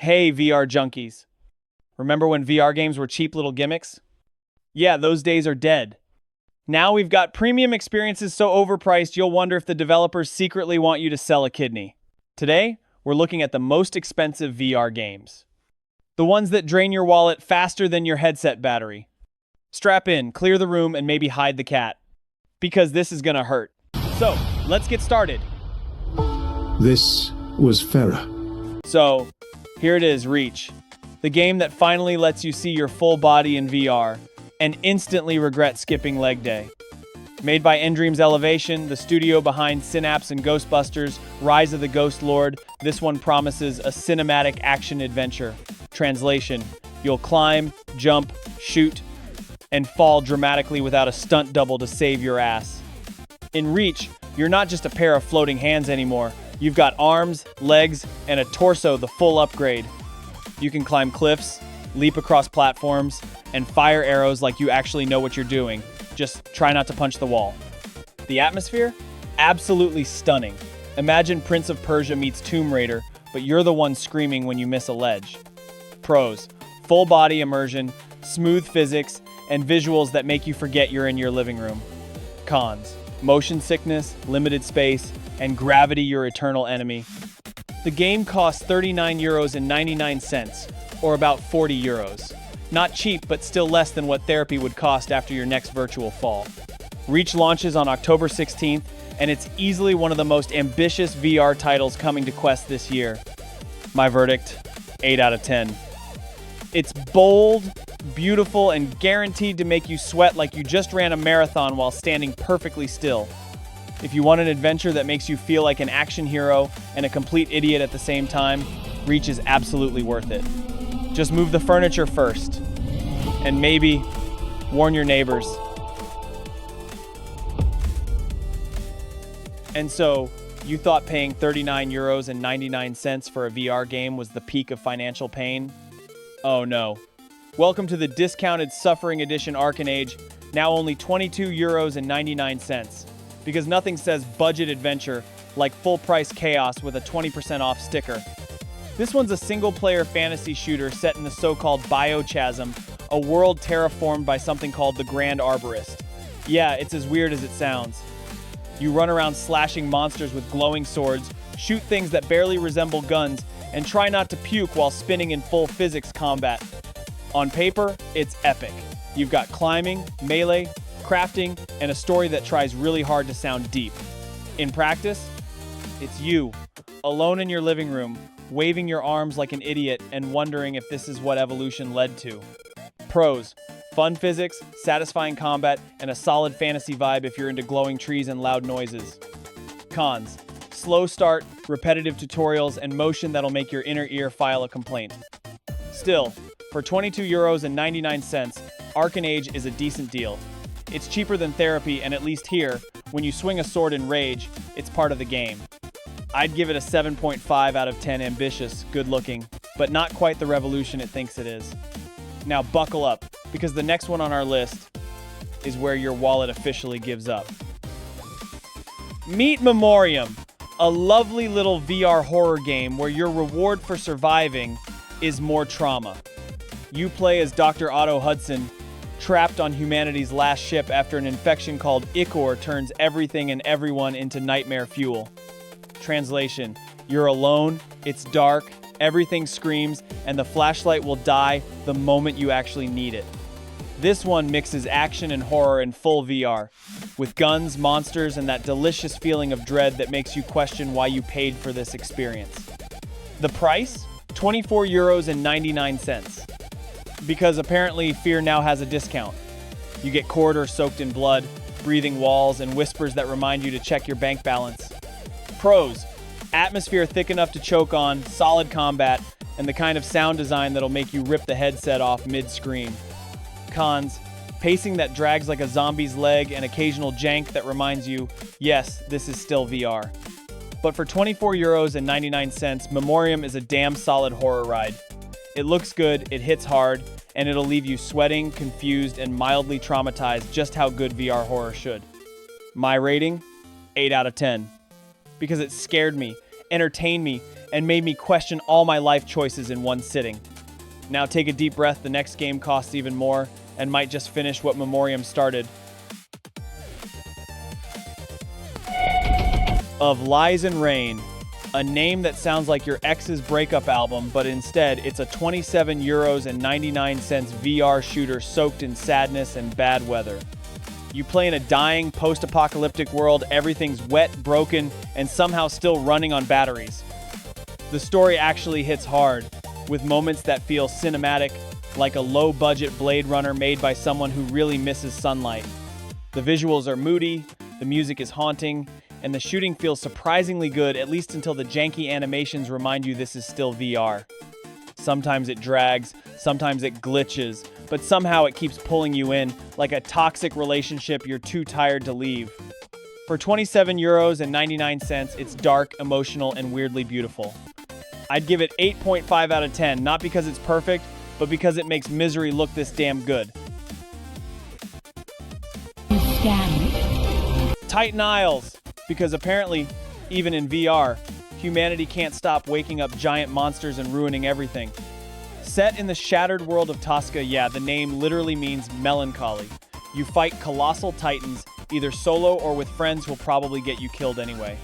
Hey, VR junkies. Remember when VR games were cheap little gimmicks? Yeah, those days are dead. Now we've got premium experiences so overpriced you'll wonder if the developers secretly want you to sell a kidney. Today, we're looking at the most expensive VR games. The ones that drain your wallet faster than your headset battery. Strap in, clear the room, and maybe hide the cat. Because this is gonna hurt. So, let's get started. This was Farah. So, here it is, Reach. The game that finally lets you see your full body in VR and instantly regret skipping leg day. Made by Endreams Elevation, the studio behind Synapse and Ghostbusters, Rise of the Ghost Lord, this one promises a cinematic action adventure. Translation: you'll climb, jump, shoot, and fall dramatically without a stunt double to save your ass. In Reach, you're not just a pair of floating hands anymore. You've got arms, legs, and a torso, the full upgrade. You can climb cliffs, leap across platforms, and fire arrows like you actually know what you're doing. Just try not to punch the wall. The atmosphere? Absolutely stunning. Imagine Prince of Persia meets Tomb Raider, but you're the one screaming when you miss a ledge. Pros: full body immersion, smooth physics, and visuals that make you forget you're in your living room. Cons: motion sickness, limited space, and gravity your eternal enemy. The game costs €39.99, or about €40. Not cheap, but still less than what therapy would cost after your next virtual fall. Reach launches on October 16th, and it's easily one of the most ambitious VR titles coming to Quest this year. My verdict: 8 out of 10. It's bold, beautiful, and guaranteed to make you sweat like you just ran a marathon while standing perfectly still. If you want an adventure that makes you feel like an action hero and a complete idiot at the same time, Reach is absolutely worth it. Just move the furniture first. And maybe warn your neighbors. And so, you thought paying €39.99 for a VR game was the peak of financial pain? Oh no. Welcome to the discounted Suffering Edition Arken Age, now only €22.99. Because nothing says budget adventure like full-price chaos with a 20% off sticker. This one's a single-player fantasy shooter set in the so-called Biochasm, a world terraformed by something called the Grand Arborist. Yeah, it's as weird as it sounds. You run around slashing monsters with glowing swords, shoot things that barely resemble guns, and try not to puke while spinning in full physics combat. On paper, it's epic. You've got climbing, melee, crafting, and a story that tries really hard to sound deep. In practice, it's you, alone in your living room, waving your arms like an idiot and wondering if this is what evolution led to. Pros: fun physics, satisfying combat, and a solid fantasy vibe if you're into glowing trees and loud noises. Cons: slow start, repetitive tutorials, and motion that'll make your inner ear file a complaint. Still, for €22.99, Arken Age is a decent deal. It's cheaper than therapy, and at least here, when you swing a sword in rage, it's part of the game. I'd give it a 7.5 out of 10 ambitious, good looking, but not quite the revolution it thinks it is. Now buckle up, because the next one on our list is where your wallet officially gives up. Meet Memoreum, a lovely little VR horror game where your reward for surviving is more trauma. You play as Dr. Otto Hudson, trapped on humanity's last ship after an infection called Ichor turns everything and everyone into nightmare fuel. Translation: you're alone, it's dark, everything screams, and the flashlight will die the moment you actually need it. This one mixes action and horror in full VR, with guns, monsters, and that delicious feeling of dread that makes you question why you paid for this experience. The price? €24.99. Because apparently fear now has a discount. You get corridors soaked in blood, breathing walls, and whispers that remind you to check your bank balance. Pros: atmosphere thick enough to choke on, solid combat, and the kind of sound design that'll make you rip the headset off mid-scream. Cons: pacing that drags like a zombie's leg and occasional jank that reminds you, yes, this is still VR. But for €24.99, Memoreum is a damn solid horror ride. It looks good, it hits hard, and it'll leave you sweating, confused, and mildly traumatized, just how good VR horror should. My rating? 8 out of 10. Because it scared me, entertained me, and made me question all my life choices in one sitting. Now take a deep breath, the next game costs even more, and might just finish what Memoreum started. Of Lies and Rain, a name that sounds like your ex's breakup album, but instead it's a 27 euros and 99 cents VR shooter soaked in sadness and bad weather. You play in a dying, post-apocalyptic world, everything's wet, broken, and somehow still running on batteries. The story actually hits hard, with moments that feel cinematic, like a low-budget Blade Runner made by someone who really misses sunlight. The visuals are moody, the music is haunting, and the shooting feels surprisingly good, at least until the janky animations remind you this is still VR. Sometimes it drags, sometimes it glitches, but somehow it keeps pulling you in, like a toxic relationship you're too tired to leave. For 27 euros and 99 cents, it's dark, emotional, and weirdly beautiful. I'd give it 8.5 out of 10, not because it's perfect, but because it makes misery look this damn good. Titan Isles, because apparently, even in VR, humanity can't stop waking up giant monsters and ruining everything. Set in the shattered world of Tosca, yeah, the name literally means melancholy. You fight colossal titans, either solo or with friends who'll probably get you killed anyway.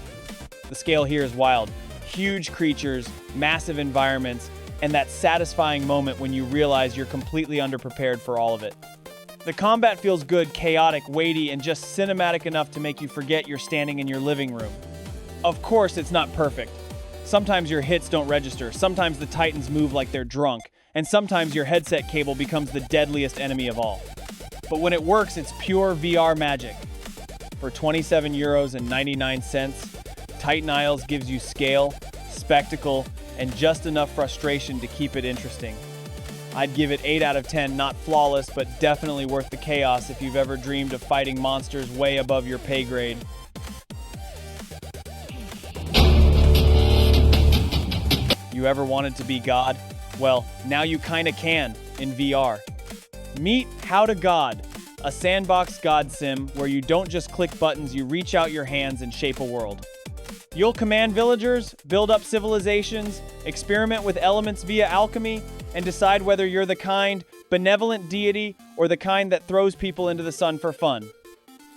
The scale here is wild. Huge creatures, massive environments, and that satisfying moment when you realize you're completely underprepared for all of it. The combat feels good, chaotic, weighty, and just cinematic enough to make you forget you're standing in your living room. Of course, it's not perfect. Sometimes your hits don't register, sometimes the titans move like they're drunk, and sometimes your headset cable becomes the deadliest enemy of all. But when it works, it's pure VR magic. For 27 euros and 99 cents, Titan Isles gives you scale, spectacle, and just enough frustration to keep it interesting. I'd give it 8 out of 10, not flawless, but definitely worth the chaos if you've ever dreamed of fighting monsters way above your pay grade. You ever wanted to be God? Well, now you kinda can, in VR. Meet How to God, a sandbox God sim where you don't just click buttons, you reach out your hands and shape a world. You'll command villagers, build up civilizations, experiment with elements via alchemy, and decide whether you're the kind, benevolent deity or the kind that throws people into the sun for fun.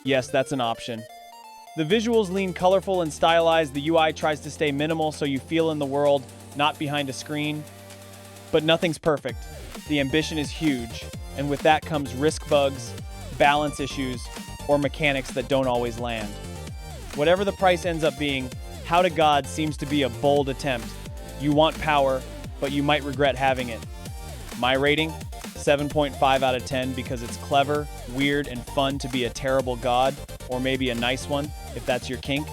Yes, that's an option. The visuals lean colorful and stylized, the UI tries to stay minimal so you feel in the world, not behind a screen. But nothing's perfect. The ambition is huge, and with that comes risk bugs, balance issues, or mechanics that don't always land. Whatever the price ends up being, How to God seems to be a bold attempt. You want power, but you might regret having it. My rating? 7.5 out of 10 because it's clever, weird, and fun to be a terrible god, or maybe a nice one, if that's your kink.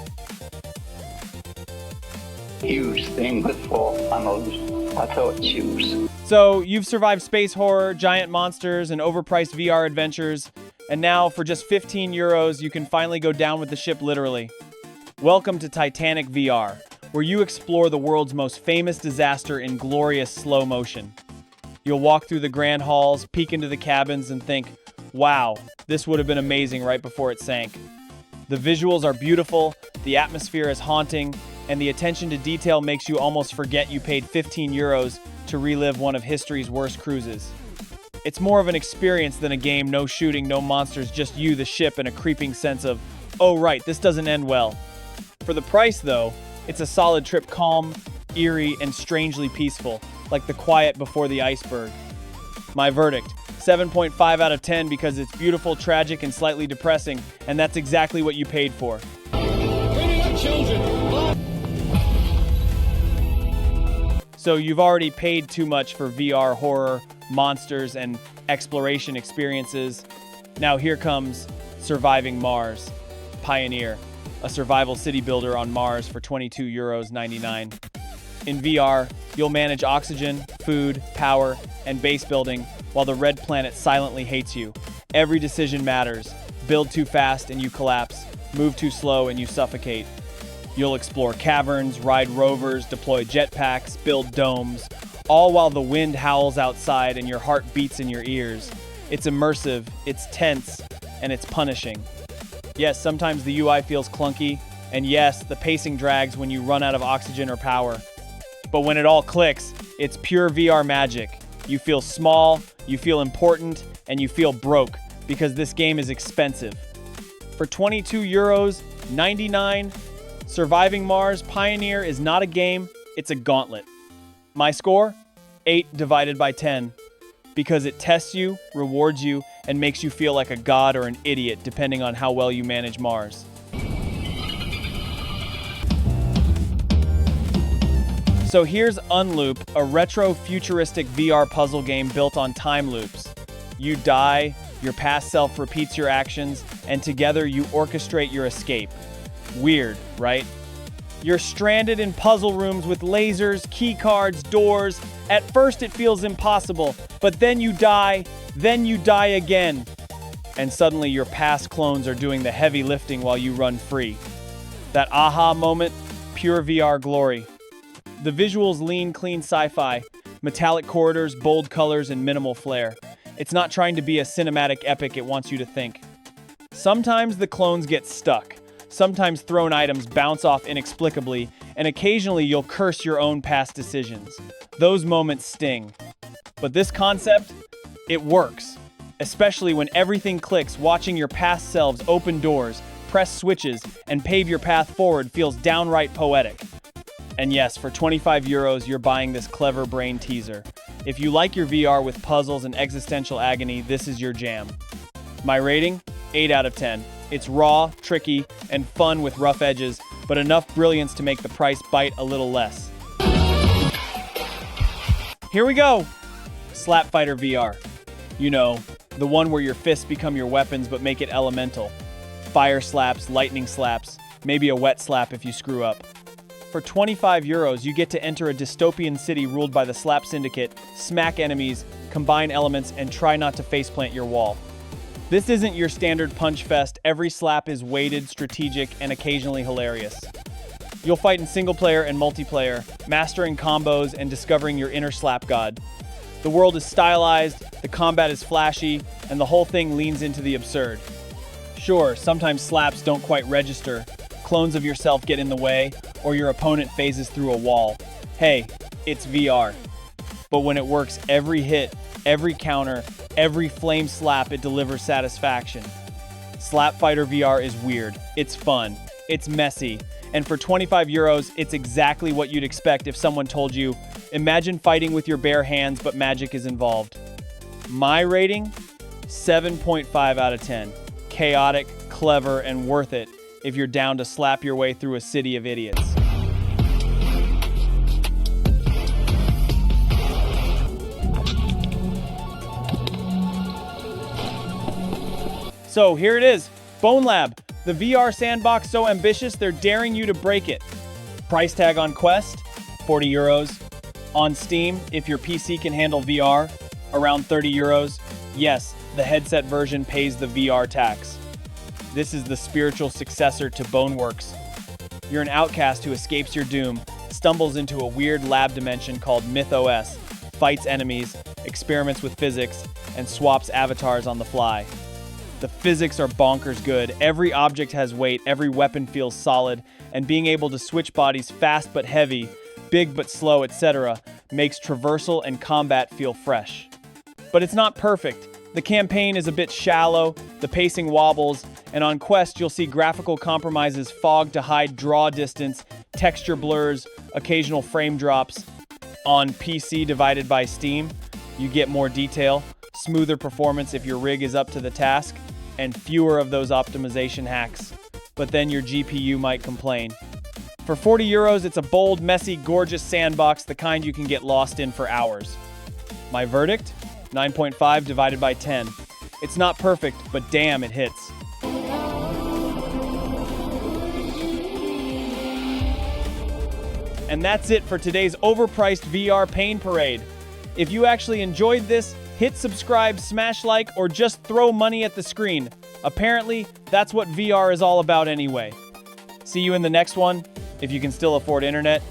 Huge thing with 4 panels. I thought choose. So, you've survived space horror, giant monsters, and overpriced VR adventures, and now, for just 15 euros, you can finally go down with the ship literally. Welcome to Titanic VR, where you explore the world's most famous disaster in glorious slow motion. You'll walk through the grand halls, peek into the cabins, and think, wow, this would have been amazing right before it sank. The visuals are beautiful, the atmosphere is haunting, and the attention to detail makes you almost forget you paid 15 euros to relive one of history's worst cruises. It's more of an experience than a game, no shooting, no monsters, just you, the ship, and a creeping sense of, oh right, this doesn't end well. For the price, though, it's a solid trip, calm, eerie, and strangely peaceful, like the quiet before the iceberg. My verdict, 7.5 out of 10 because it's beautiful, tragic, and slightly depressing, and that's exactly what you paid for. So you've already paid too much for VR horror, monsters, and exploration experiences. Now here comes Surviving Mars, Pioneer, a survival city builder on Mars for 22.99 euros. In VR, you'll manage oxygen, food, power, and base building while the red planet silently hates you. Every decision matters. Build too fast and you collapse. Move too slow and you suffocate. You'll explore caverns, ride rovers, deploy jetpacks, build domes, all while the wind howls outside and your heart beats in your ears. It's immersive, it's tense, and it's punishing. Yes, sometimes the UI feels clunky, and yes, the pacing drags when you run out of oxygen or power. But when it all clicks, it's pure VR magic. You feel small, you feel important, and you feel broke because this game is expensive. For 22 euros, 99, Surviving Mars Pioneer is not a game, it's a gauntlet. My score? 8 divided by 10. Because it tests you, rewards you, and makes you feel like a god or an idiot depending on how well you manage Mars. So here's UnLoop, a retro-futuristic VR puzzle game built on time loops. You die, your past self repeats your actions, and together you orchestrate your escape. Weird, right? You're stranded in puzzle rooms with lasers, key cards, doors. At first it feels impossible, but then you die again. And suddenly your past clones are doing the heavy lifting while you run free. That aha moment, pure VR glory. The visuals lean, clean sci-fi, metallic corridors, bold colors, and minimal flair. It's not trying to be a cinematic epic it wants you to think. Sometimes the clones get stuck. Sometimes thrown items bounce off inexplicably, and occasionally you'll curse your own past decisions. Those moments sting. But this concept, it works. Especially when everything clicks, watching your past selves open doors, press switches, and pave your path forward feels downright poetic. And yes, for 25 euros, you're buying this clever brain teaser. If you like your VR with puzzles and existential agony, this is your jam. My rating? 8 out of 10. It's raw, tricky, and fun with rough edges, but enough brilliance to make the price bite a little less. Here we go! Slap Fighter VR. You know, the one where your fists become your weapons but make it elemental. Fire slaps, lightning slaps, maybe a wet slap if you screw up. For 25 euros, you get to enter a dystopian city ruled by the Slap Syndicate, smack enemies, combine elements, and try not to faceplant your wall. This isn't your standard punch fest. Every slap is weighted, strategic, and occasionally hilarious. You'll fight in single player and multiplayer, mastering combos and discovering your inner slap god. The world is stylized, the combat is flashy, and the whole thing leans into the absurd. Sure, sometimes slaps don't quite register, clones of yourself get in the way, or your opponent phases through a wall. Hey, it's VR. But when it works, every hit, every counter, every flame slap, it delivers satisfaction. Slap Fighter VR is weird, it's fun, it's messy, and for 25 euros, it's exactly what you'd expect if someone told you, imagine fighting with your bare hands but magic is involved. My rating? 7.5 out of 10. Chaotic, clever, and worth it if you're down to slap your way through a city of idiots. So here it is, Bonelab, the VR sandbox so ambitious they're daring you to break it. Price tag on Quest, 40 euros. On Steam, if your PC can handle VR, around 30 euros. Yes, the headset version pays the VR tax. This is the spiritual successor to Boneworks. You're an outcast who escapes your doom, stumbles into a weird lab dimension called MythOS, fights enemies, experiments with physics, and swaps avatars on the fly. The physics are bonkers good, every object has weight, every weapon feels solid, and being able to switch bodies fast but heavy, big but slow, etc. makes traversal and combat feel fresh. But it's not perfect. The campaign is a bit shallow, the pacing wobbles, and on Quest you'll see graphical compromises, fog to hide draw distance, texture blurs, occasional frame drops. On PC divided by Steam, you get more detail, smoother performance if your rig is up to the task, and fewer of those optimization hacks. But then your GPU might complain. For 40 euros, it's a bold, messy, gorgeous sandbox, the kind you can get lost in for hours. My verdict? 9.5 divided by 10. It's not perfect, but damn, it hits. And that's it for today's overpriced VR pain parade. If you actually enjoyed this, hit subscribe, smash like, or just throw money at the screen. Apparently, that's what VR is all about anyway. See you in the next one, if you can still afford internet.